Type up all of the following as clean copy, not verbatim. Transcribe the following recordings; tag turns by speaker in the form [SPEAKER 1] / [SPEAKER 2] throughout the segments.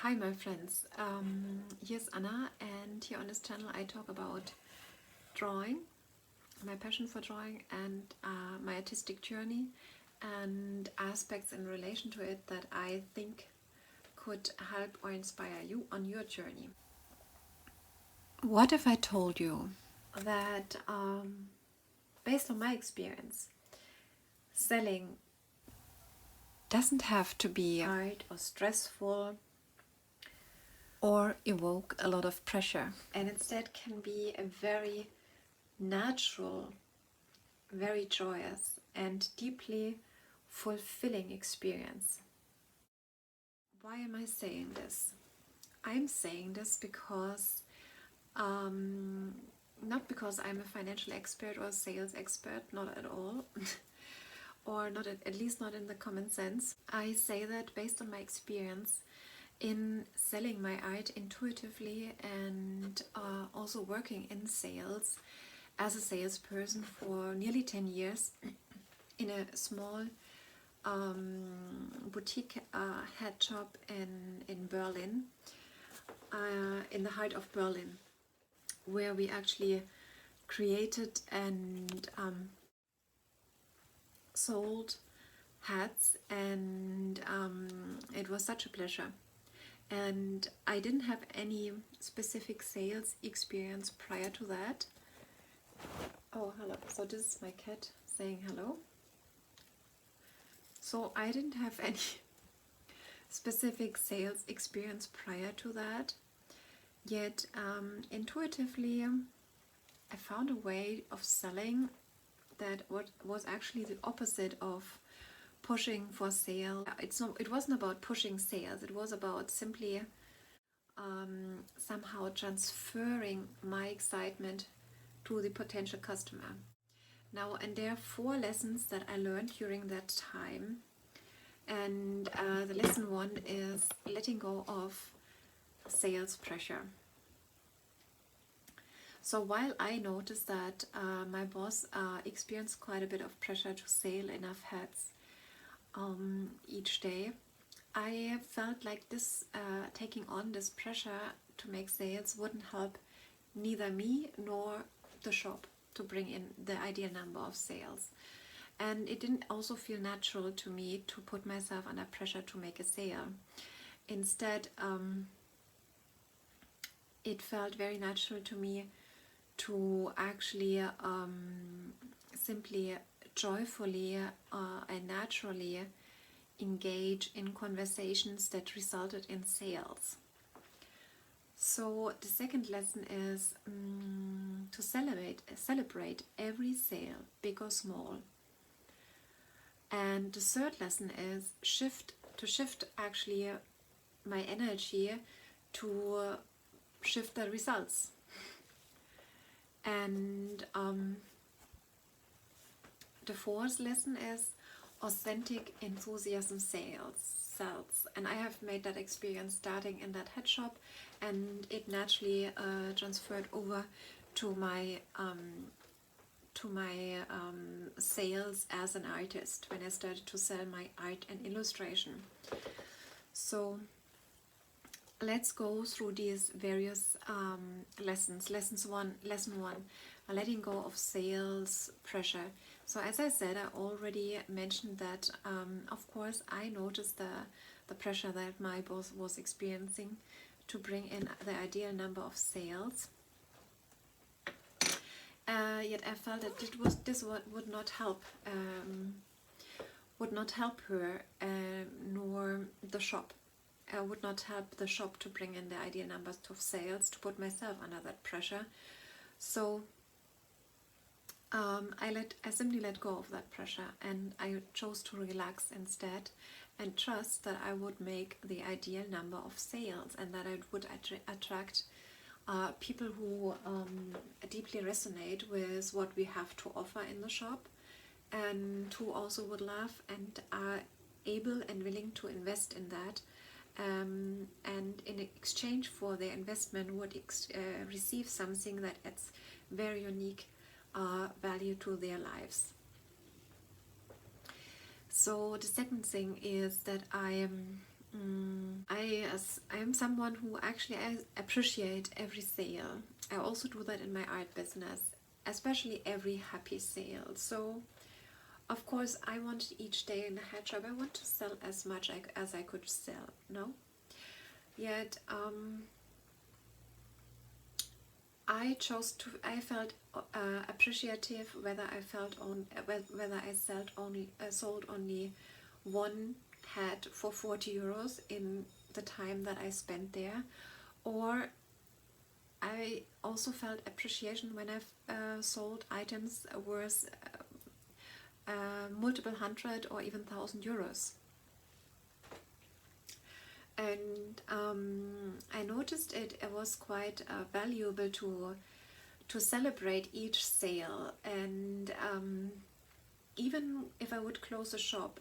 [SPEAKER 1] Hi my friends, here's Anna, and here on this channel I talk about drawing, my passion for drawing, and my artistic journey and aspects in relation to it that I think could help or inspire you on your journey. What if I told you that based on my experience, selling doesn't have to be hard or stressful or evoke a lot of pressure, and instead can be a very natural, very joyous and deeply fulfilling experience. Why am I saying this? I'm saying this because not because I'm a financial expert or a sales expert, not at all, or not at least not in the common sense. I say that based on my experience in selling my art intuitively and also working in sales as a salesperson for nearly 10 years in a small boutique head shop in Berlin, in the heart of Berlin, where we actually created and sold hats, and it was such a pleasure. And I didn't have any specific sales experience prior to that. Oh, hello. So this is my cat saying hello. So I didn't have any specific sales experience prior to that. Yet intuitively I found a way of selling that was actually the opposite of pushing for sale. It wasn't about pushing sales. It was about simply somehow transferring my excitement to the potential customer. Now, and there are 4 lessons that I learned during that time. And the lesson 1 is letting go of sales pressure. So while I noticed that my boss experienced quite a bit of pressure to sell enough hats each day, I felt like this taking on this pressure to make sales wouldn't help neither me nor the shop to bring in the ideal number of sales. And it didn't also feel natural to me to put myself under pressure to make a sale. Instead, it felt very natural to me to actually simply joyfully and naturally engage in conversations that resulted in sales. So the second lesson is to celebrate every sale, big or small. And the third lesson is to shift actually my energy to shift the results. And the fourth lesson is authentic enthusiasm sells. And I have made that experience starting in that head shop, and it naturally transferred over to my sales as an artist when I started to sell my art and illustration. So let's go through these various lessons. Lesson one, letting go of sales pressure. So as I said, I already mentioned that of course I noticed the pressure that my boss was experiencing to bring in the ideal number of sales. Yet I felt that this would not help her, nor the shop. Would not help the shop to bring in the ideal numbers of sales, to put myself under that pressure. So I simply let go of that pressure, and I chose to relax instead and trust that I would make the ideal number of sales, and that I would attract people who deeply resonate with what we have to offer in the shop, and who also would love and are able and willing to invest in that, and in exchange for their investment would receive something that adds very unique value to their lives. So the second thing is that I am someone who actually appreciate every sale. I also do that in my art business, especially every happy sale. So of course I want each day in the head shop, I want to sell as much as I could sell, no? Yet I felt appreciative whether I sold only one hat for 40 euros in the time that I spent there, or I also felt appreciation when I've sold items worth multiple hundred or even €1,000. And I noticed it was quite valuable to celebrate each sale, and even if I would close a shop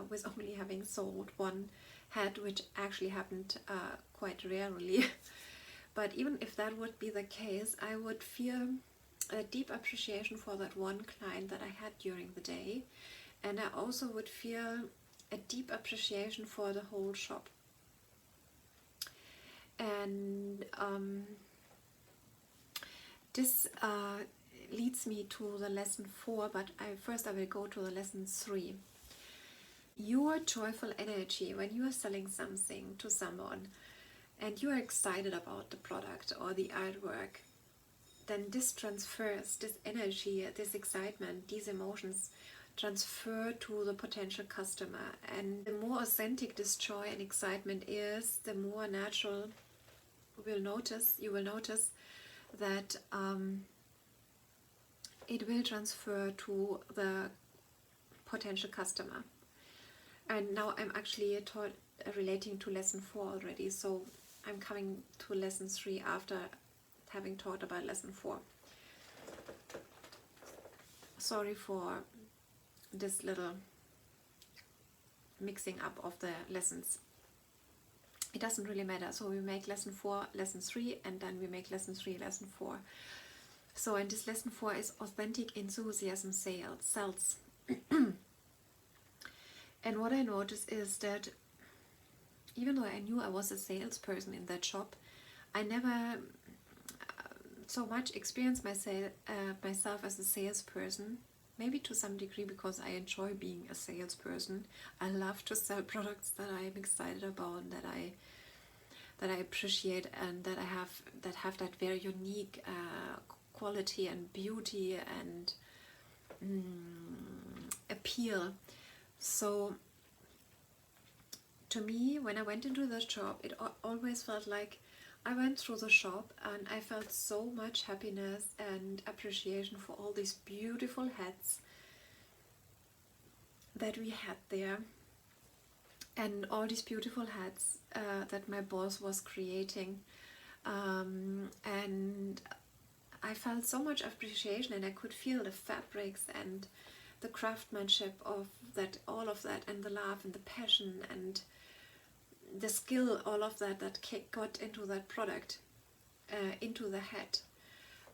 [SPEAKER 1] with only having sold one hat, which actually happened quite rarely, but even if that would be the case, I would feel a deep appreciation for that one client that I had during the day, and I also would feel a deep appreciation for the whole shop. And this leads me to the lesson 4, but first I will go to the lesson 3. Your joyful energy when you are selling something to someone and you are excited about the product or the artwork, then this transfers, this energy, this excitement, these emotions transfer to the potential customer. And the more authentic this joy and excitement is, the more natural you will notice that it will transfer to the potential customer. And now I'm actually relating to lesson 4 already, so I'm coming to lesson 3 after having talked about lesson 4. Sorry for this little mixing up of the lessons. It doesn't really matter. So we make lesson 4 lesson 3, and then we make lesson 3 lesson 4. So, and this lesson 4 is authentic enthusiasm sells. And what I noticed is that even though I knew I was a salesperson in that shop, I never so much experienced myself as a salesperson. Maybe to some degree because I enjoy being a salesperson. I love to sell products that I am excited about, that I appreciate, and that have that very unique quality and beauty and appeal. So to me, when I went into the shop, it always felt like I went through the shop and I felt so much happiness and appreciation for all these beautiful hats that we had there, and all these beautiful hats that my boss was creating, and I felt so much appreciation, and I could feel the fabrics and the craftsmanship of that, all of that, and the love and the passion and the skill, all of that got into that product, into the hat.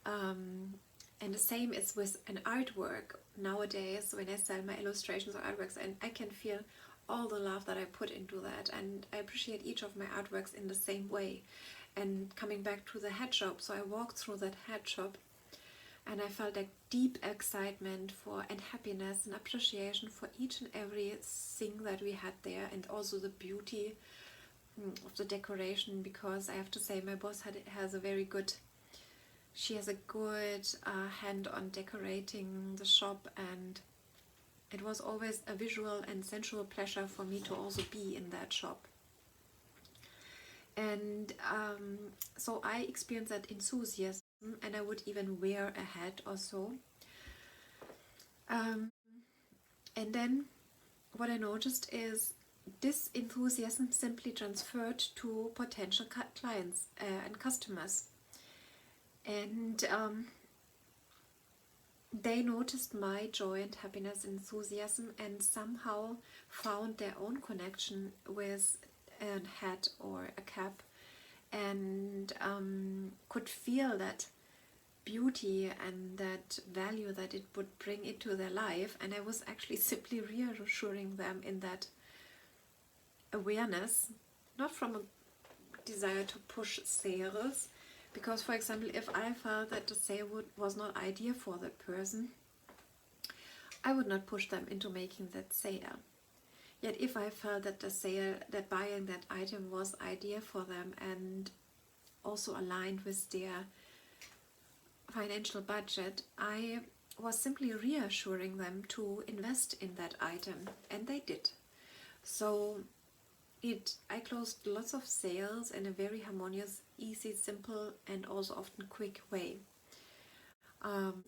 [SPEAKER 1] And the same is with an artwork. Nowadays, when I sell my illustrations or artworks, and I can feel all the love that I put into that, and I appreciate each of my artworks in the same way. And coming back to the hat shop, so I walked through that hat shop and I felt like deep excitement for and happiness and appreciation for each and every thing that we had there, and also the beauty of the decoration, because I have to say my boss has a very good hand on decorating the shop, and it was always a visual and sensual pleasure for me to also be in that shop. And so I experienced that enthusiasm, and I would even wear a hat or so. And then what I noticed is this enthusiasm simply transferred to potential clients and customers. And they noticed my joy and happiness and enthusiasm, and somehow found their own connection with a hat or a cap, and could feel that beauty and that value that it would bring into their life. And I was actually simply reassuring them in that awareness, not from a desire to push sales, because for example, if I felt that the sale was not ideal for that person, I would not push them into making that sale. Yet if I felt that the sale, that buying that item was ideal for them and also aligned with their financial budget, I was simply reassuring them to invest in that item, and they did. So I closed lots of sales in a very harmonious, easy, simple, and also often quick way.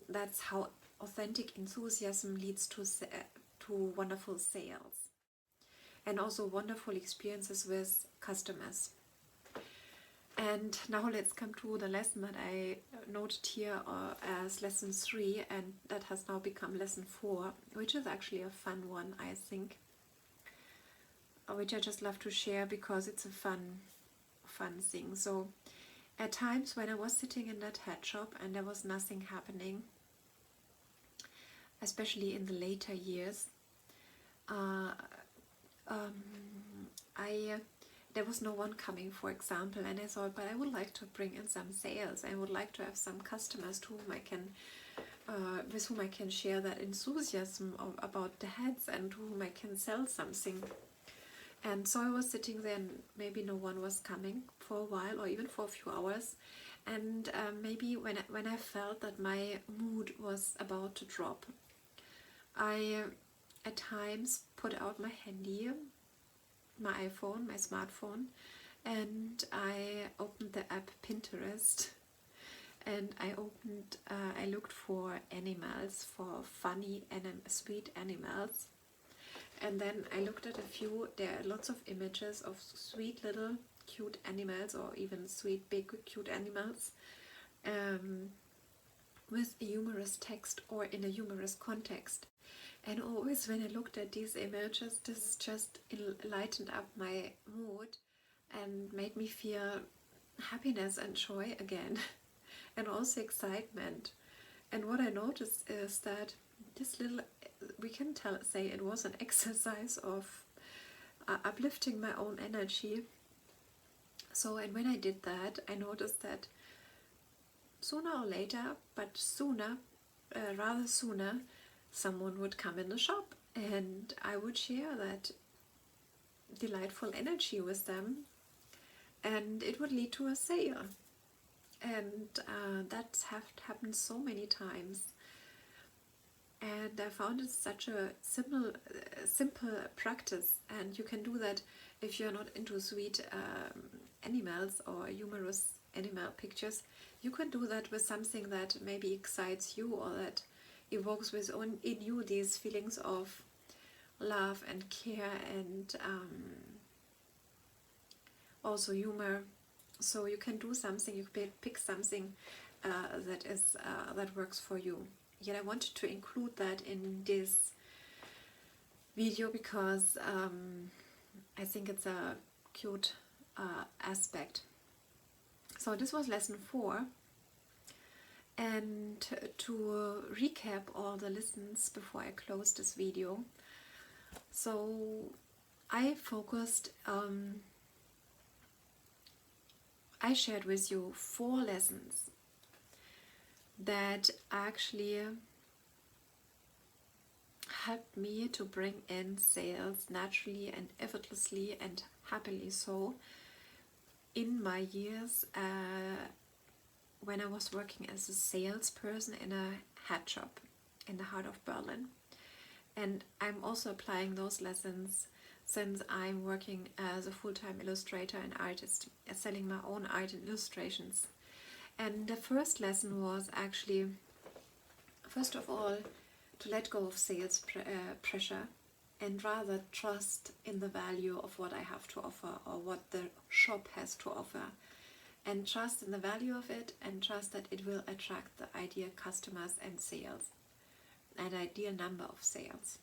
[SPEAKER 1] That's how authentic enthusiasm leads to wonderful sales and also wonderful experiences with customers. And now let's come to the lesson that I noted here as lesson 3, and that has now become lesson 4, which is actually a fun one, I think, which I just love to share because it's a fun thing. So at times when I was sitting in that head shop and there was nothing happening, especially in the later years, there was no one coming, for example, and I thought, but I would like to bring in some sales. I would like to have some customers to whom I can, with whom I can share that enthusiasm about the heads and to whom I can sell something. And so I was sitting there, and maybe no one was coming for a while, or even for a few hours. And maybe when I felt that my mood was about to drop, I at times put out my handy, my iPhone, my smartphone, and I opened the app Pinterest, and I looked for animals, for funny and sweet animals, and then I looked at a few. There are lots of images of sweet little cute animals, or even sweet big cute animals, with a humorous text or in a humorous context. And always when I looked at these images, this just lightened up my mood and made me feel happiness and joy again, and also excitement. And what I noticed is that this little, we can say it was an exercise of uplifting my own energy. So, and when I did that, I noticed that sooner or later, but rather sooner, someone would come in the shop, and I would share that delightful energy with them, and it would lead to a sale. And that's happened so many times, and I found it such a simple practice. And you can do that if you're not into sweet animals or humorous animal pictures. You can do that with something that maybe excites you, or that evokes in you these feelings of love and care, and also humor. So you can do something, you pick something that works for you. Yet I wanted to include that in this video because I think it's a cute aspect. So this was lesson 4. And to recap all the lessons before I close this video, so I focused, I shared with you 4 lessons that actually helped me to bring in sales naturally and effortlessly and happily so in my years when I was working as a salesperson in a hat shop in the heart of Berlin. And I'm also applying those lessons since I'm working as a full-time illustrator and artist, selling my own art and illustrations. And the first lesson was actually, first of all, to let go of sales pressure and rather trust in the value of what I have to offer, or what the shop has to offer. And trust in the value of it, and trust that it will attract the ideal customers and sales, an ideal number of sales.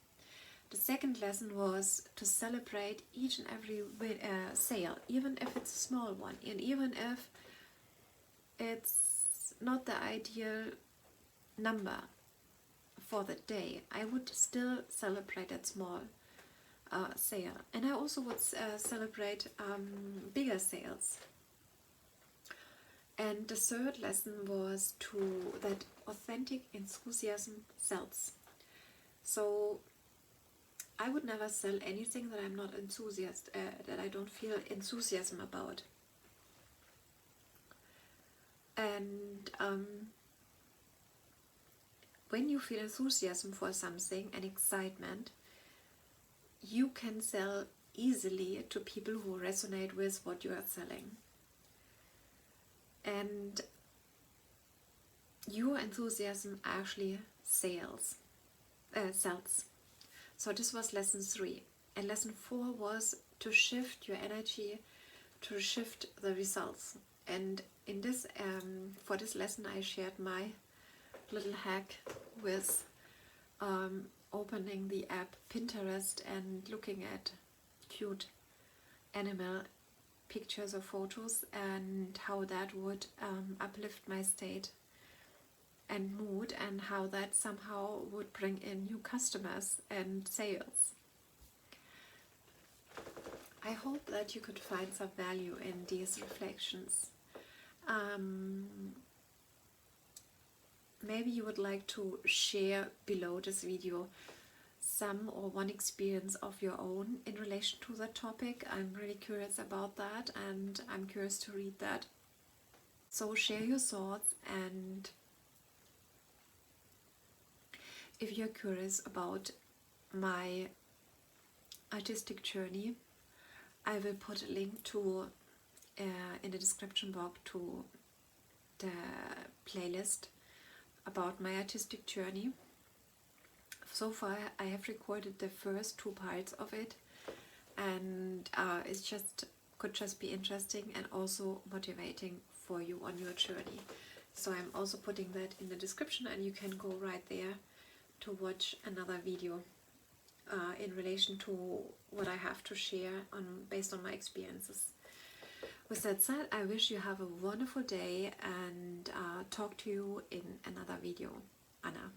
[SPEAKER 1] The second lesson was to celebrate each and every sale, even if it's a small one, and even if it's not the ideal number for the day, I would still celebrate that small sale. And I also would celebrate bigger sales. And the third lesson was that authentic enthusiasm sells. So I would never sell anything that I'm not that I don't feel enthusiasm about. And when you feel enthusiasm for something and excitement, you can sell easily to people who resonate with what you are selling. And your enthusiasm actually sells. So this was lesson 3. And lesson 4 was to shift your energy, to shift the results. And in this, for this lesson, I shared my little hack with opening the app Pinterest and looking at cute animal pictures or photos, and how that would uplift my state and mood, and how that somehow would bring in new customers and sales. I hope that you could find some value in these reflections. Maybe you would like to share below this video some or one experience of your own in relation to the topic. I'm really curious about that, and I'm curious to read that. So share your thoughts, and if you're curious about my artistic journey, I will put a link to in the description box to the playlist about my artistic journey. So far I have recorded the first 2 parts of it, and it could just be interesting and also motivating for you on your journey. So I'm also putting that in the description, and you can go right there to watch another video in relation to what I have to share based on my experiences. With that said, I wish you have a wonderful day, and talk to you in another video. Anna.